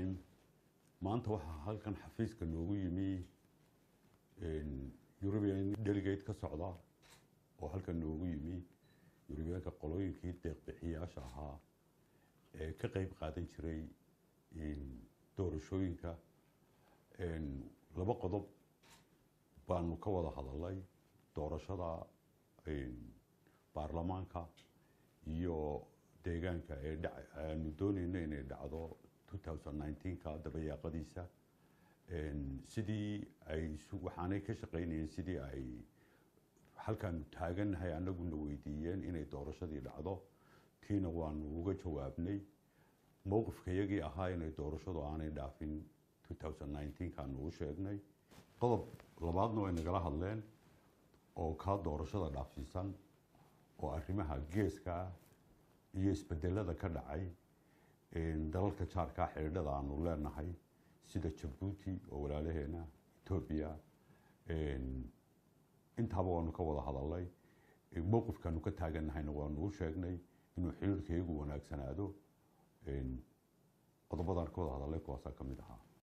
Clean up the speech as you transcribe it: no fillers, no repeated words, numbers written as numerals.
time maanta waxa halkan xafiiska noogu yimi European delegate ka socda oo halkan noogu yimi Europeanka qolooyinkii deeq-bixiyaasha ahaa ee ka qayb qaadan jiray doorashooyinka laba qodob baanu ka wada hadalay doorashada baarlamaanka iyo deegaanka ee aanu doonayno inay dhacdo 2019 ka dabayaaqadiisa sidii ay waxaanay ka shaqeynayeen sidii ay halkan taaganahay anaguna weydiiyeen inay doorashadii dhacdo tiina waanu uga jawaabnay mowqifkayagii ahaa inay doorashadu aanay dhaafin 2019 kaanu u sheegnay qodob labaadna way nagala hadleen oo ka doorashada dhaafsiisan oo arrimaha geeska iyo isbedelada ka dhacay dalalka jaarka xiriirada aanu leenahay sida Djibouti oo walaalaheena Ethiopia intaaba waanu ka wada hadalay mowqifkaanu ka taaganahayna waanu u sheegnay inuu xiriirkaygu wanaagsanaado qodobadan ka wada hadalay kuwaas ka mid ahaa